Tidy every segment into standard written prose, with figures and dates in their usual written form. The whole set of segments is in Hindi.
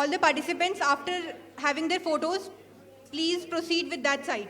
All the participants, after having their photos, please proceed with that side.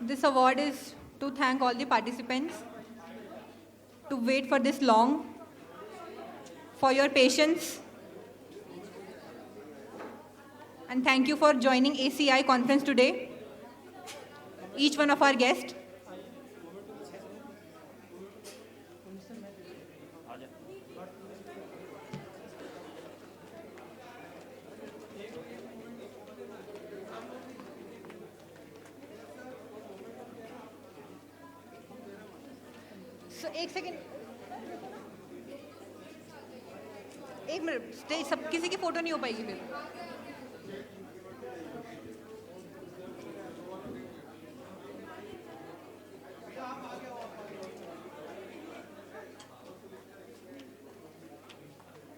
This award is to thank all the participants to wait for this long, for your patience, and thank you for joining ACI conference today. Each one of our guests. So, एक सेकेंड, एक मिनट, सब किसी की फोटो नहीं हो पाएगी फिर.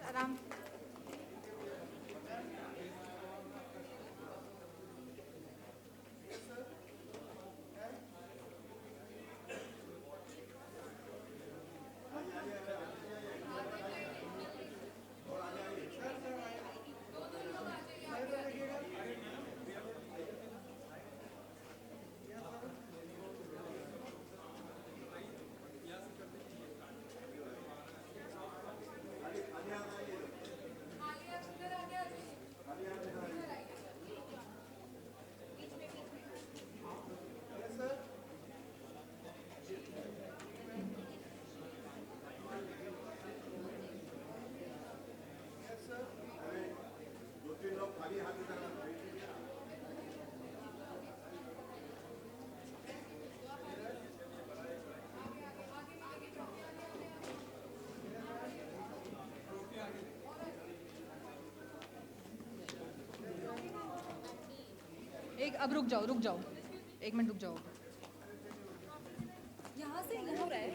आराम. अब रुक जाओ, एक मिनट रुक जाओ. यहाँ से हो रहा है.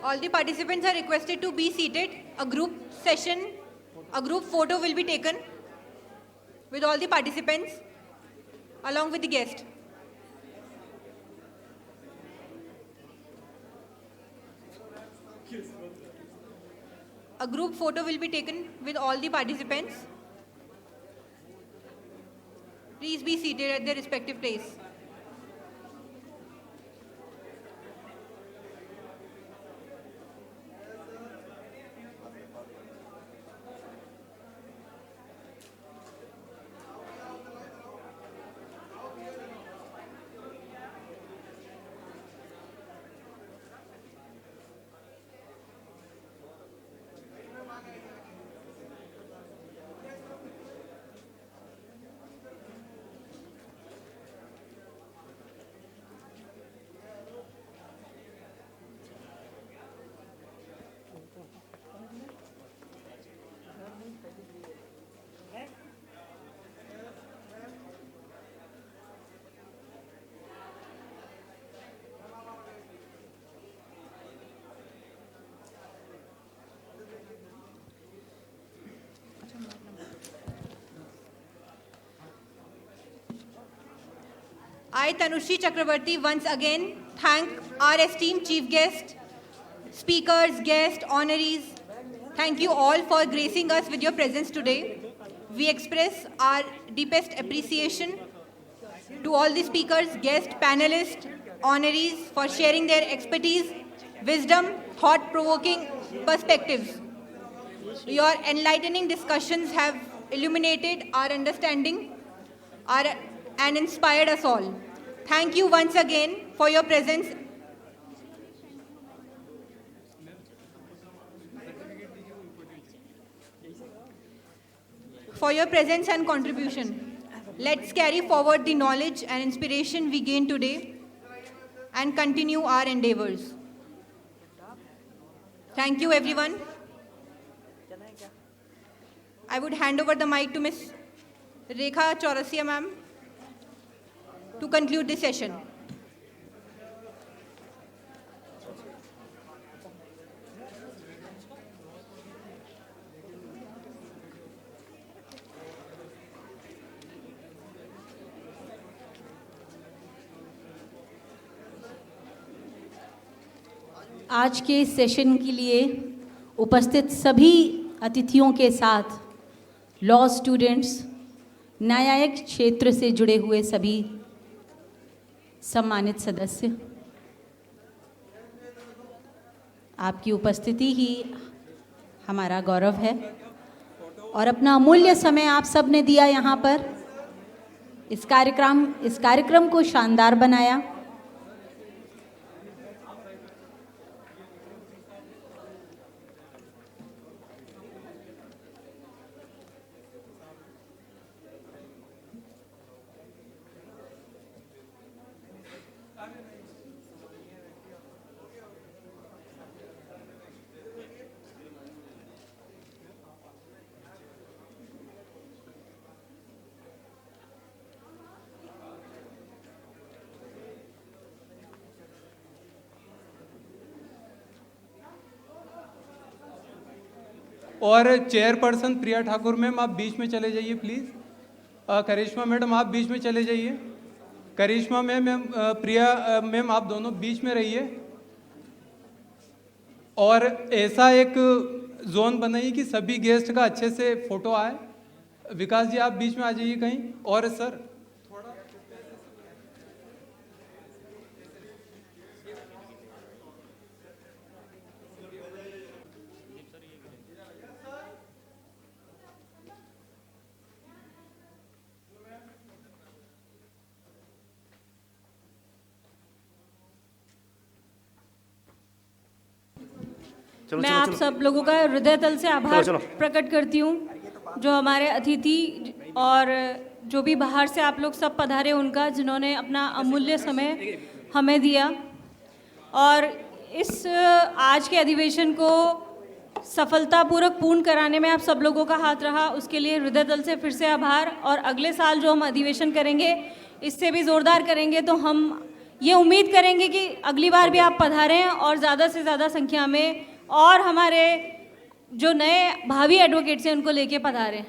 All the participants are requested to be seated. A group photo will be taken with all the participants along with the guest. A group photo will be taken with all the participants. Please be seated at their respective place. I, Tanushri Chakrabarti, once again thank our esteemed chief guest, speakers, guests, honorees. Thank you all for gracing us with your presence today. We express our deepest appreciation to all the speakers, guests, panelists, honorees for sharing their expertise, wisdom, thought-provoking perspectives. Your enlightening discussions have illuminated our understanding and inspired us all. Thank you once again for your presence. For your presence and contribution. Let's carry forward the knowledge and inspiration we gained today and continue our endeavors. Thank you, everyone. I would hand over the mic to Ms. Rekha Chaurasia, ma'am, to conclude the session. आज के इस सेशन के लिए उपस्थित सभी अतिथियों के साथ लॉ स्टूडेंट्स, न्यायिक क्षेत्र से जुड़े हुए सभी सम्मानित सदस्य, आपकी उपस्थिति ही हमारा गौरव है और अपना अमूल्य समय आप सब ने दिया यहाँ पर इस कार्यक्रम को शानदार बनाया। और चेयरपर्सन प्रिया ठाकुर मैम, आप बीच में चले जाइए प्लीज़। करिश्मा मैडम, आप बीच में चले जाइए। करिश्मा मैम, प्रिया मैम, आप दोनों बीच में रहिए और ऐसा एक जोन बनाइए कि सभी गेस्ट का अच्छे से फोटो आए। विकास जी, आप बीच में आ जाइए कहीं। और सर मैं आप सब लोगों का हृदय तल से आभार प्रकट करती हूँ, जो हमारे अतिथि और जो भी बाहर से आप लोग सब पधारे उनका, जिन्होंने अपना अमूल्य समय हमें दिया और इस आज के अधिवेशन को सफलतापूर्वक पूर्ण कराने में आप सब लोगों का हाथ रहा, उसके लिए हृदय तल से फिर से आभार। और अगले साल जो हम अधिवेशन करेंगे इससे भी ज़ोरदार करेंगे, तो हम ये उम्मीद करेंगे कि अगली बार भी आप पधारें और ज़्यादा से ज़्यादा संख्या में, और हमारे जो नए भावी एडवोकेट्स हैं उनको लेके पधारें।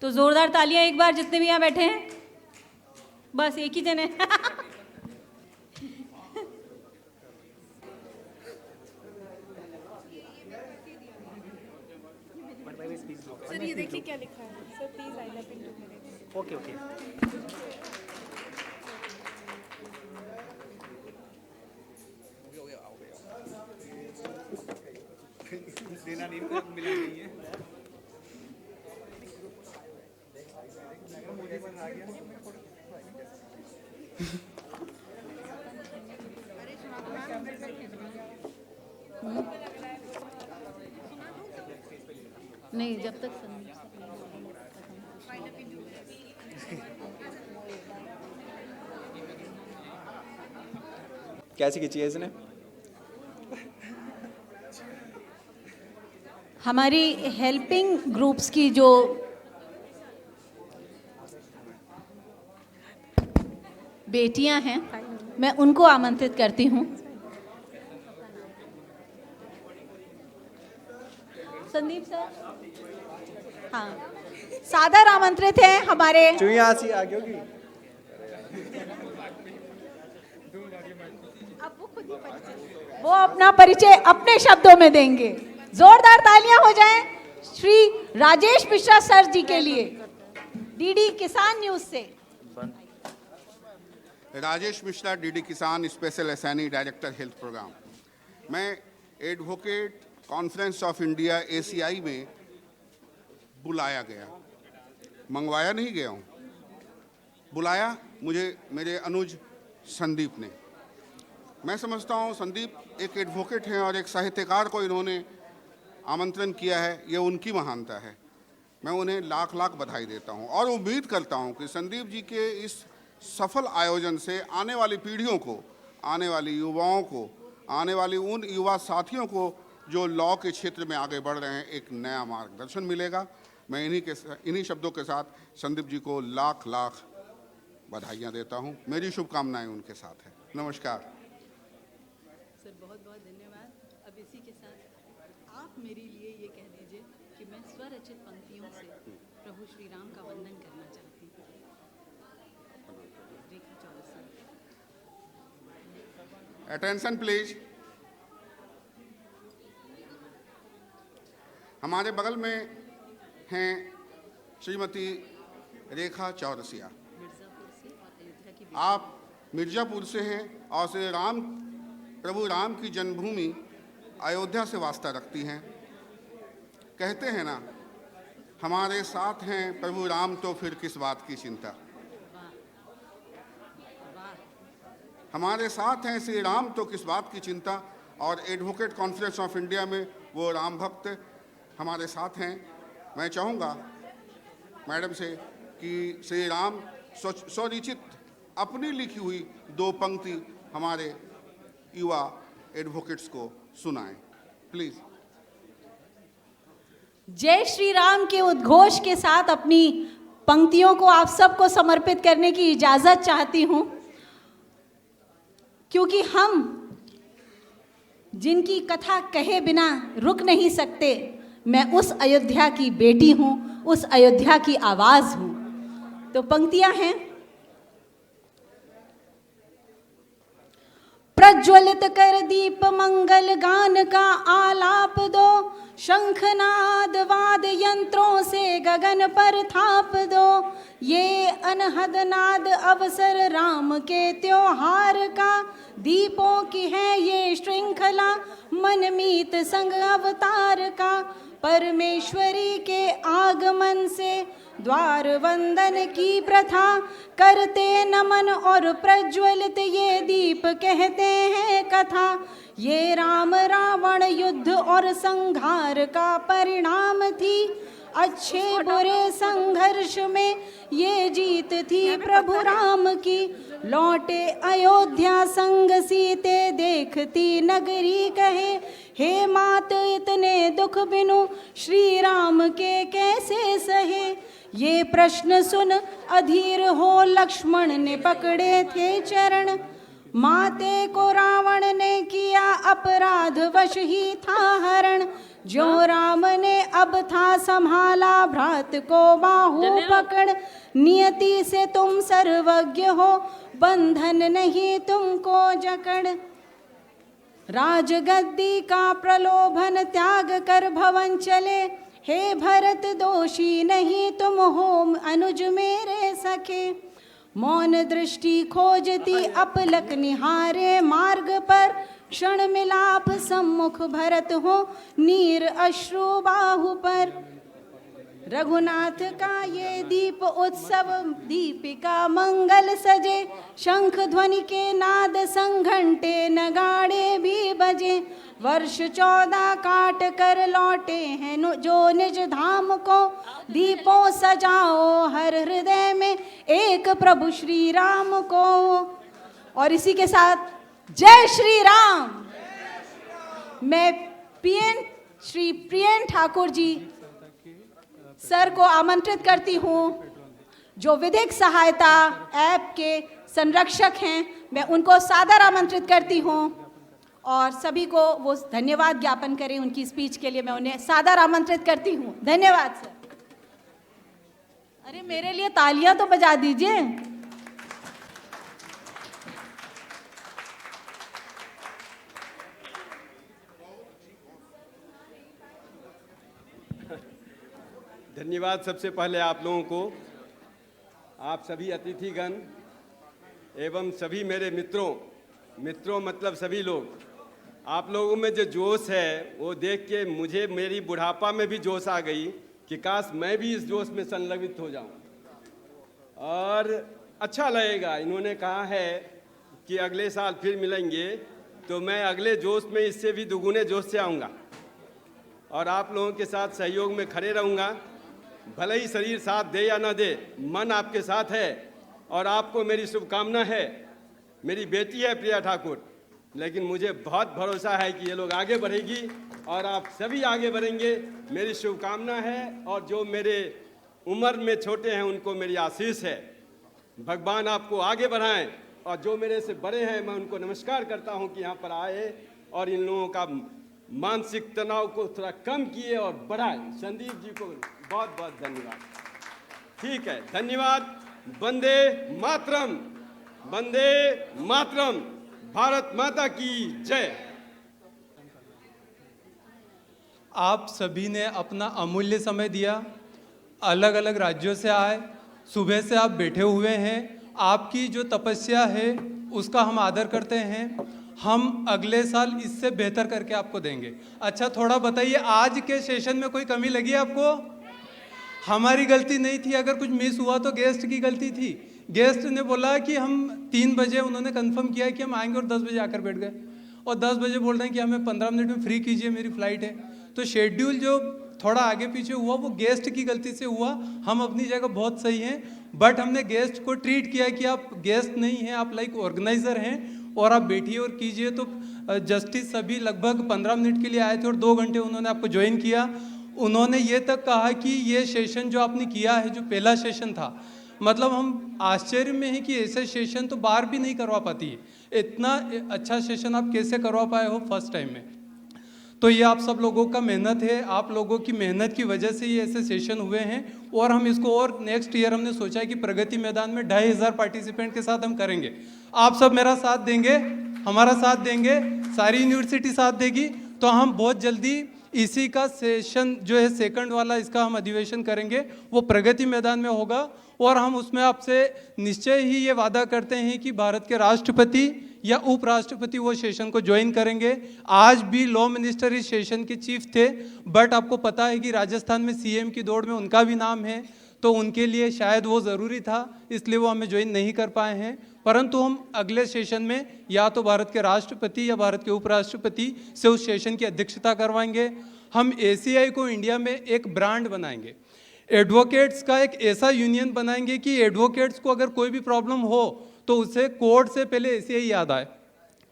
तो ज़ोरदार तालियां एक बार जितने भी यहाँ बैठे हैं। बस एक ही जने सर ये देखिए क्या लिखा है sir, please line up in 2 minutes. Okay okay. देना नहीं मिला नहीं है। नहीं, जब तक कैसी खींची है इसने? हमारी हेल्पिंग ग्रुप्स की जो बेटियां हैं, मैं उनको आमंत्रित करती हूं। संदीप सर, हाँ, सादर आमंत्रित हैं हमारे। चुई यहाँ से आगे होगी। वो अपना परिचय अपने शब्दों में देंगे। जोरदार तालियां हो जाएं श्री राजेश मिश्रा सर जी के लिए, डीडी किसान न्यूज से। Rajesh Mishra, DD Kisan special assignee director health program. मैं advocate conference of India ACI में बुलाया गया, मंगवाया नहीं गया हूँ, बुलाया मुझे मेरे अनुज संदीप ने। मैं समझता हूँ संदीप एक एडवोकेट हैं और एक साहित्यकार को इन्होंने आमंत्रण किया है, ये उनकी महानता है। मैं उन्हें लाख लाख बधाई देता हूँ और उम्मीद करता हूँ कि संदीप जी के इस सफल आयोजन से आने वाली पीढ़ियों को, आने वाली युवाओं को, आने वाली उन युवा साथियों को जो लॉ के क्षेत्र में आगे बढ़ रहे हैं, एक नया मार्गदर्शन मिलेगा। मैं इन्हीं शब्दों के साथ संदीप जी को लाख लाख बधाइयाँ देता हूँ। मेरी शुभकामनाएं उनके साथ है। नमस्कार सर, बहुत बहुत धन्यवाद। अब इसी के साथ आप मेरे लिए ये कह दीजिए कि मैं स्वरचित पंक्तियों से प्रभु श्री राम का वंदन करना चाहती हूँ। रेखा चौरसिया। Attention please. हमारे बगल में हैं श्रीमती रेखा चौरसिया। आप मिर्ज़ापुर से हैं और श्री राम, प्रभु राम की जन्मभूमि अयोध्या से वास्ता रखती हैं। कहते हैं ना, हमारे साथ हैं प्रभु राम तो फिर किस बात की चिंता। हमारे साथ हैं श्री राम तो किस बात की चिंता। और एडवोकेट कॉन्फ्रेंस ऑफ इंडिया में वो राम भक्त हमारे साथ हैं। मैं चाहूँगा मैडम से कि श्री राम स्वरचित अपनी लिखी हुई 2 पंक्ति हमारे युवा एडवोकेट्स को सुनाएं, प्लीज। जय श्री राम के उद्घोष के साथ अपनी पंक्तियों को आप सबको समर्पित करने की इजाजत चाहती हूं, क्योंकि हम जिनकी कथा कहे बिना रुक नहीं सकते, मैं उस अयोध्या की बेटी हूं, उस अयोध्या की आवाज हूं। तो पंक्तियां हैं। प्रज्वलित कर दीप मंगल गान का आलाप दो, शंखनाद वाद यंत्रों से गगन पर थाप दो। ये अनहद नाद अवसर राम के त्योहार का, दीपों की है ये श्रृंखला मनमीत संग अवतार का। परमेश्वरी के आगमन से द्वार वंदन की प्रथा, करते नमन और प्रज्वलित ये दीप कहते हैं कथा। ये राम रावण युद्ध और संघार का परिणाम थी, अच्छे बुरे संघर्ष में ये जीत थी प्रभु राम की। लौटे अयोध्या संग सीते देखती नगरी कहे, हे मात इतने दुख बिनु श्री राम के कैसे सहे। ये प्रश्न सुन अधीर हो लक्ष्मण ने पकड़े थे चरण। माते को रावण ने किया अपराध वश ही था हरण। जो राम ने अब था संभाला भ्रात को बाहु पकड़। नियति से तुम सर्वज्ञ हो बंधन नहीं तुमको जकड़। राजगद्दी का प्रलोभन त्याग कर भवन चले। हे भरत दोषी नहीं तुम हो अनुज मेरे सखे। मौन दृष्टि खोजती अपलक निहारे मार्ग पर। क्षण मिलाप सम्मुख भरत हो नीर अश्रु बाहु पर। रघुनाथ का ये दीप उत्सव दीपिका मंगल सजे। शंख ध्वनि के नाद संग घंटे नगाड़े भी बजे। वर्ष 14 काट कर लौटे हैं जो निज धाम को। दीपों सजाओ हर हृदय में एक प्रभु श्री राम को। और इसी के साथ जय श्री राम। मैं PN Shri prion Thakur ji sir को आमंत्रित करती हूँ, जो विधिक सहायता ऐप के संरक्षक हैं। मैं उनको सादर आमंत्रित करती हूँ और सभी को वो धन्यवाद ज्ञापन करें उनकी स्पीच के लिए। मैं उन्हें सादर आमंत्रित करती हूँ। धन्यवाद सर। अरे मेरे लिए तालियां तो बजा दीजिए। धन्यवाद सबसे पहले आप लोगों को, आप सभी अतिथिगण एवं सभी मेरे मित्रों मतलब सभी लोग। आप लोगों में जो जोश है वो देख के मुझे मेरी बुढ़ापा में भी जोश आ गई कि काश मैं भी इस जोश में संलग्नित हो जाऊं। और अच्छा लगेगा। इन्होंने कहा है कि अगले साल फिर मिलेंगे, तो मैं अगले जोश में इससे भी दुगुने जोश से आऊँगा और आप लोगों के साथ सहयोग में खड़े रहूँगा। भले ही शरीर साथ दे या ना दे, मन आपके साथ है और आपको मेरी शुभकामना है। मेरी बेटी है प्रिया ठाकुर, लेकिन मुझे बहुत भरोसा है कि ये लोग आगे बढ़ेगी और आप सभी आगे बढ़ेंगे। मेरी शुभकामना है और जो मेरे उम्र में छोटे हैं उनको मेरी आशीष है। भगवान आपको आगे बढ़ाएं और जो मेरे से बड़े हैं मैं उनको नमस्कार करता हूं कि यहाँ पर आए और इन लोगों का मानसिक तनाव को थोड़ा कम किए और बढ़ाए। संदीप जी को बहुत बहुत धन्यवाद। ठीक है, धन्यवाद। वंदे मातरम, वंदे मातरम। भारत माता की जय। आप सभी ने अपना अमूल्य समय दिया, अलग अलग राज्यों से आए, सुबह से आप बैठे हुए हैं। आपकी जो तपस्या है उसका हम आदर करते हैं। हम अगले साल इससे बेहतर करके आपको देंगे। अच्छा, थोड़ा बताइए, आज के सेशन में कोई कमी लगी आपको? हमारी गलती नहीं थी। अगर कुछ मिस हुआ तो गेस्ट की गलती थी। गेस्ट ने बोला कि हम 3 बजे, उन्होंने कंफर्म किया कि हम आएंगे और 10 बजे आकर बैठ गए और 10 बजे बोल रहे हैं कि हमें 15 मिनट में फ्री कीजिए, मेरी फ़्लाइट है। तो शेड्यूल जो थोड़ा आगे पीछे हुआ वो गेस्ट की गलती से हुआ। हम अपनी जगह बहुत सही हैं, बट हमने गेस्ट को ट्रीट किया कि आप गेस्ट नहीं हैं, आप लाइक ऑर्गेनाइजर हैं और आप बैठिए और कीजिए। तो जस्टिस सभी लगभग 15 मिनट के लिए आए थे और 2 घंटे उन्होंने आपको ज्वाइन किया। उन्होंने ये तक कहा कि ये सेशन जो आपने किया है, जो पहला सेशन था, मतलब हम आश्चर्य में हैं कि ऐसे सेशन तो बाहर भी नहीं करवा पाती है। इतना अच्छा सेशन आप कैसे करवा पाए हो फर्स्ट टाइम में। तो ये आप सब लोगों का मेहनत है, आप लोगों की मेहनत की वजह से ये ऐसे सेशन हुए हैं। और हम इसको और नेक्स्ट ईयर हमने सोचा है कि प्रगति मैदान में 2500 पार्टिसिपेंट के साथ हम करेंगे। आप सब मेरा साथ देंगे, हमारा साथ देंगे, सारी यूनिवर्सिटी साथ देगी, तो हम बहुत जल्दी इसी का सेशन जो है सेकंड वाला, इसका हम अधिवेशन करेंगे, वो प्रगति मैदान में होगा। और हम उसमें आपसे निश्चय ही ये वादा करते हैं कि भारत के राष्ट्रपति या उपराष्ट्रपति वो सेशन को ज्वाइन करेंगे। आज भी लॉ मिनिस्टर इस सेशन के चीफ थे, बट आपको पता है कि राजस्थान में सीएम की दौड़ में उनका भी नाम है, तो उनके लिए शायद वो ज़रूरी था, इसलिए वो हमें ज्वाइन नहीं कर पाए हैं। परंतु हम अगले सेशन में या तो भारत के राष्ट्रपति या भारत के उपराष्ट्रपति से उस सेशन की अध्यक्षता करवाएंगे। हम एसीआई को इंडिया में एक ब्रांड बनाएंगे, एडवोकेट्स का एक ऐसा यूनियन बनाएंगे कि एडवोकेट्स को अगर कोई भी प्रॉब्लम हो तो उसे कोर्ट से पहले एसीआई याद आए,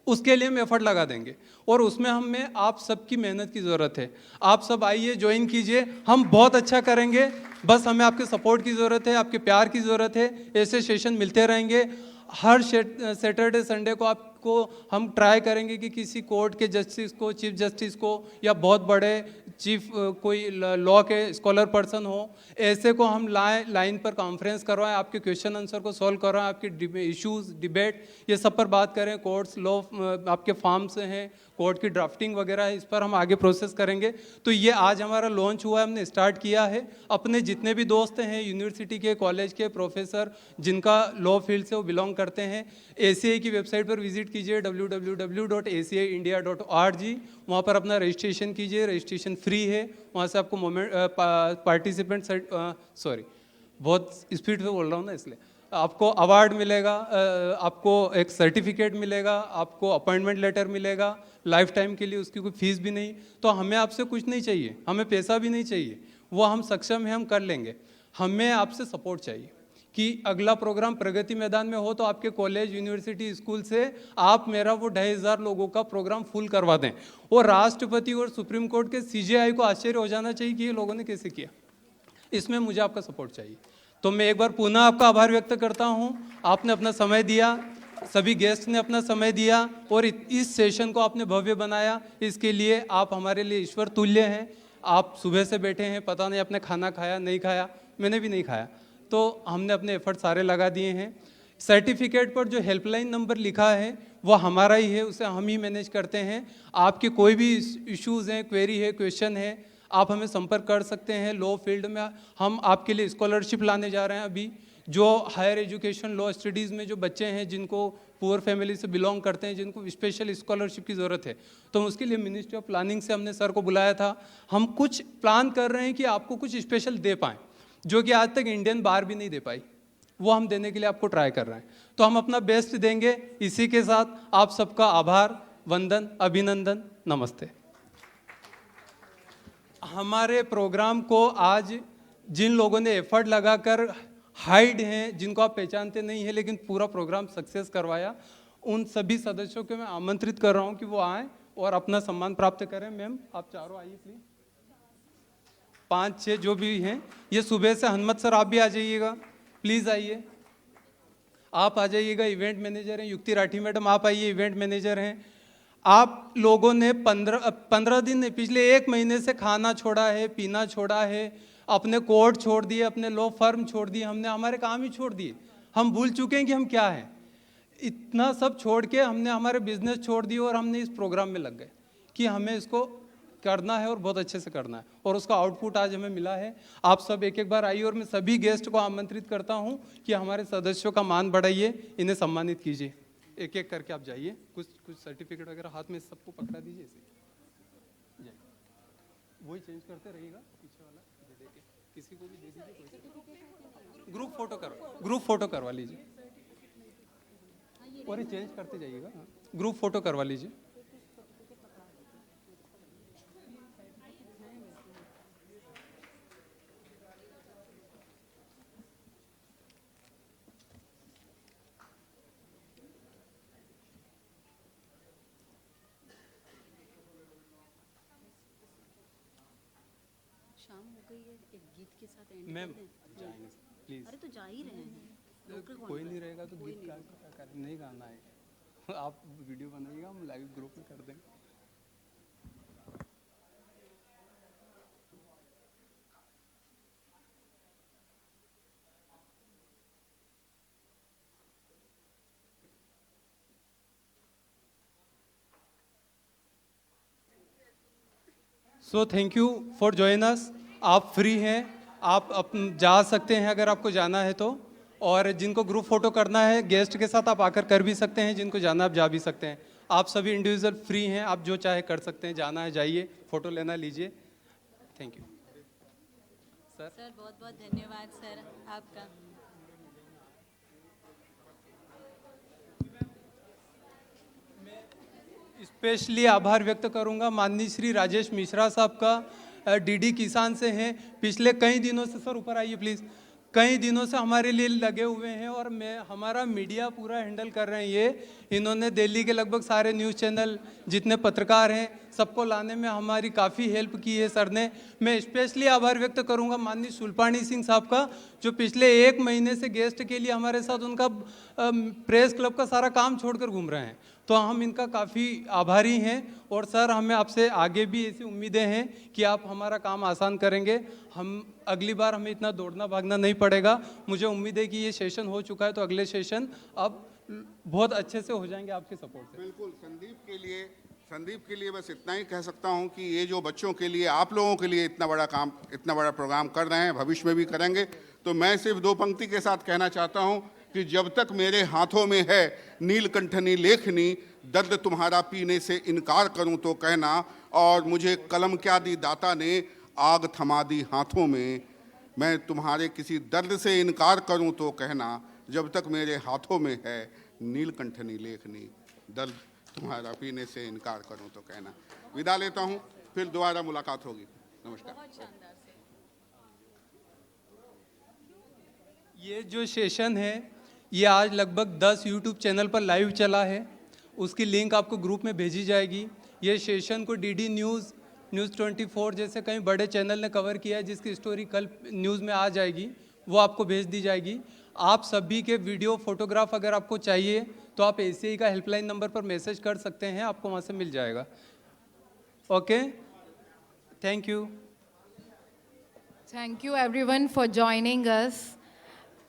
उसके लिए हम एफर्ट लगा देंगे। और उसमें हमें आप सबकी मेहनत की ज़रूरत है। आप सब आइए, ज्वाइन कीजिए, हम बहुत अच्छा करेंगे। बस हमें आपके सपोर्ट की ज़रूरत है, आपके प्यार की ज़रूरत है। ऐसे सेशन मिलते रहेंगे। हर सैटरडे संडे को आपको हम ट्राई करेंगे कि किसी कोर्ट के जस्टिस को, चीफ जस्टिस को, या बहुत बड़े चीफ कोई लॉ के स्कॉलर पर्सन हो, ऐसे को हम लाइन पर कॉन्फ्रेंस करवाएं, आपके क्वेश्चन आंसर को सॉल्व करवाएं, आपके इश्यूज, डिबेट, ये सब पर बात करें। कोर्ट्स, लॉ, आपके फॉर्म्स हैं, कोर्ट की ड्राफ्टिंग वगैरह है, इस पर हम आगे प्रोसेस करेंगे। तो ये आज हमारा लॉन्च हुआ है, हमने स्टार्ट किया है। अपने जितने भी दोस्त हैं, यूनिवर्सिटी के, कॉलेज के प्रोफेसर जिनका लॉ फील्ड से वो बिलोंग करते हैं, ACI की वेबसाइट पर विजिट कीजिए, www.aciindia.org। वहाँ पर अपना रजिस्ट्रेशन कीजिए, रजिस्ट्रेशन फ्री है। वहाँ से आपको पार्टिसिपेंट बहुत स्पीड पे बोल रहा हूँ ना, इसलिए आपको अवार्ड मिलेगा, आपको एक सर्टिफिकेट मिलेगा, आपको अपॉइंटमेंट लेटर मिलेगा लाइफ टाइम के लिए, उसकी कोई फीस भी नहीं। तो हमें आपसे कुछ नहीं चाहिए, हमें पैसा भी नहीं चाहिए, वो हम सक्षम हैं, हम कर लेंगे। हमें आपसे सपोर्ट चाहिए कि अगला प्रोग्राम प्रगति मैदान में हो तो आपके कॉलेज, यूनिवर्सिटी, स्कूल से आप मेरा वो 2500 लोगों का प्रोग्राम फुल करवा दें। और राष्ट्रपति और सुप्रीम कोर्ट के CJI को आश्चर्य हो जाना चाहिए कि ये लोगों ने कैसे किया। इसमें मुझे आपका सपोर्ट चाहिए। तो मैं एक बार पुनः आपका आभार व्यक्त करता हूँ। आपने अपना समय दिया, सभी गेस्ट ने अपना समय दिया और इस सेशन को आपने भव्य बनाया। इसके लिए आप हमारे लिए ईश्वर तुल्य हैं। आप सुबह से बैठे हैं, पता नहीं आपने खाना खाया नहीं खाया, मैंने भी नहीं खाया, तो हमने अपने एफर्ट सारे लगा दिए हैं। सर्टिफिकेट पर जो हेल्पलाइन नंबर लिखा है वो हमारा ही है, उसे हम ही मैनेज करते हैं। आपके कोई भी इश्यूज़ हैं, क्वेरी है, क्वेश्चन है, आप हमें संपर्क कर सकते हैं। लॉ फील्ड में हम आपके लिए स्कॉलरशिप लाने जा रहे हैं अभी। जो हायर एजुकेशन लॉ स्टडीज़ में जो बच्चे हैं, जिनको पुअर फैमिली से बिलोंग करते हैं, जिनको स्पेशल स्कॉलरशिप की ज़रूरत है, तो उसके लिए मिनिस्ट्री ऑफ प्लानिंग से हमने सर को बुलाया था। हम कुछ प्लान कर रहे हैं कि आपको कुछ स्पेशल दे पाएँ, जो कि आज तक इंडियन बार भी नहीं दे पाई, वो हम देने के लिए आपको ट्राई कर रहे हैं। तो हम अपना बेस्ट देंगे। इसी के साथ आप सबका आभार, वंदन, अभिनंदन, नमस्ते। हमारे प्रोग्राम को आज जिन लोगों ने एफर्ट लगाकर हाइड हैं, जिनको आप पहचानते नहीं हैं, लेकिन पूरा प्रोग्राम सक्सेस करवाया, उन सभी सदस्यों को मैं आमंत्रित कर रहा हूं कि वो आएँ और अपना सम्मान प्राप्त करें। मैम आप चारों आइए प्लीज, 5-6 जो भी हैं। ये सुबह से हनुमत सर आप भी आ जाइएगा, प्लीज़ आइए, आप आ जाइएगा। इवेंट मैनेजर हैं युक्ति राठी मैडम, आप आइए, इवेंट मैनेजर हैं। आप लोगों ने 15 दिन, पिछले 1 महीने से खाना छोड़ा है, पीना छोड़ा है, अपने कोर्ट छोड़ दिए, अपने लॉ फर्म छोड़ दिए, हमने हमारे काम ही छोड़ दिए। हम भूल चुके हैं कि हम क्या हैं। इतना सब छोड़ के हमने हमारे बिजनेस छोड़ दिए और हमने इस प्रोग्राम में लग गए कि हमें इसको करना है और बहुत अच्छे से करना है, और उसका आउटपुट आज हमें मिला है। आप सब एक एक बार आइए और मैं सभी गेस्ट को आमंत्रित करता हूं कि हमारे सदस्यों का मान बढ़ाइए, इन्हें सम्मानित कीजिए। एक एक करके आप जाइए, कुछ सर्टिफिकेट वगैरह हाथ में सबको पकड़ा दीजिए, ऐसे वही चेंज करते रहिएगा, पीछे वाला दे के किसी को भी दे दीजिए। ग्रुप फोटो करवा लीजिए और ये चेंज करते जाइएगा। ग्रुप फोटो करवा लीजिए। शाम हो गई है, एक गीत के साथ एंड मैम कर दें। जाएंगे प्लीज। अरे तो जा ही रहे हैं, कोई नहीं रहेगा तो गीत नहीं गाना है। आप वीडियो बनाइएगा, हम लाइव ग्रुप में कर देंगे। So thank you for join us. आप फ्री हैं, आप जा सकते हैं अगर आपको जाना है तो, और जिनको ग्रुप फोटो करना है गेस्ट के साथ आप आकर कर भी सकते हैं, जिनको जाना आप जा भी सकते हैं। आप सभी इंडिविजुअल फ्री हैं, आप जो चाहे कर सकते हैं। जाना है जाइए, फोटो लेना लीजिए। थैंक यू सर, बहुत बहुत धन्यवाद सर आपका। स्पेशली आभार व्यक्त करूंगा माननीय श्री राजेश मिश्रा साहब का, DD किसान से हैं। पिछले कई दिनों से, सर ऊपर आइए प्लीज़, कई दिनों से हमारे लिए लगे हुए हैं और हमारा मीडिया पूरा हैंडल कर रहे हैं ये। इन्होंने दिल्ली के लगभग सारे न्यूज़ चैनल जितने पत्रकार हैं सबको लाने में हमारी काफ़ी हेल्प की है सर ने। मैं स्पेशली आभार व्यक्त करूंगा माननीय सुलपाणी सिंह साहब का, जो पिछले 1 महीने से गेस्ट के लिए हमारे साथ उनका प्रेस क्लब का सारा काम छोड़कर घूम रहे हैं, तो हम इनका काफ़ी आभारी हैं। और सर हमें आपसे आगे भी ऐसी उम्मीदें हैं कि आप हमारा काम आसान करेंगे। हम अगली बार हमें इतना दौड़ना भागना नहीं पड़ेगा। मुझे उम्मीद है कि ये सेशन हो चुका है तो अगले सेशन अब बहुत अच्छे से हो जाएंगे आपके सपोर्ट से। बिल्कुल। संदीप के लिए बस इतना ही कह सकता हूं कि ये जो बच्चों के लिए, आप लोगों के लिए इतना बड़ा प्रोग्राम कर रहे हैं, भविष्य में भी करेंगे, तो मैं सिर्फ 2 पंक्ति के साथ कहना चाहता हूं कि जब तक मेरे हाथों में है नीलकंठनी लेखनी, दर्द तुम्हारा पीने से इनकार करूं तो कहना, और मुझे कलम क्या दी दाता ने, आग थमा दी हाथों में, मैं तुम्हारे किसी दर्द से इनकार करूं तो कहना, जब तक मेरे हाथों में है नीलकंठनी लेखनी, दर्द तुम्हारा पीने से इनकार करूं तो कहना। विदा लेता हूं, फिर दोबारा मुलाकात होगी। नमस्कार। ये जो सेशन है ये आज लगभग 10 यूट्यूब चैनल पर लाइव चला है, उसकी लिंक आपको ग्रुप में भेजी जाएगी। ये सेशन को डीडी न्यूज़, न्यूज़ 24 जैसे कई बड़े चैनल ने कवर किया है, जिसकी स्टोरी कल न्यूज़ में आ जाएगी, वो आपको भेज दी जाएगी। आप सभी के वीडियो फोटोग्राफ अगर आपको चाहिए तो आप ACI का हेल्पलाइन नंबर पर मैसेज कर सकते हैं, आपको वहाँ से मिल जाएगा। Okay, thank you. Thank you everyone for joining us.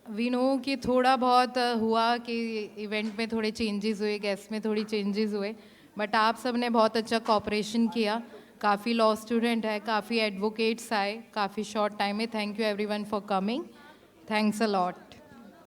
We know कि थोड़ा बहुत हुआ कि इवेंट में थोड़े चेंजेस हुए, गेस्ट में थोड़ी चेंजेस हुए, बट आप सब ने बहुत अच्छा कोऑपरेशन किया। काफ़ी लॉ स्टूडेंट है, काफ़ी एडवोकेट्स आए काफ़ी शॉर्ट टाइम में। Thank you everyone for coming. Thanks a lot.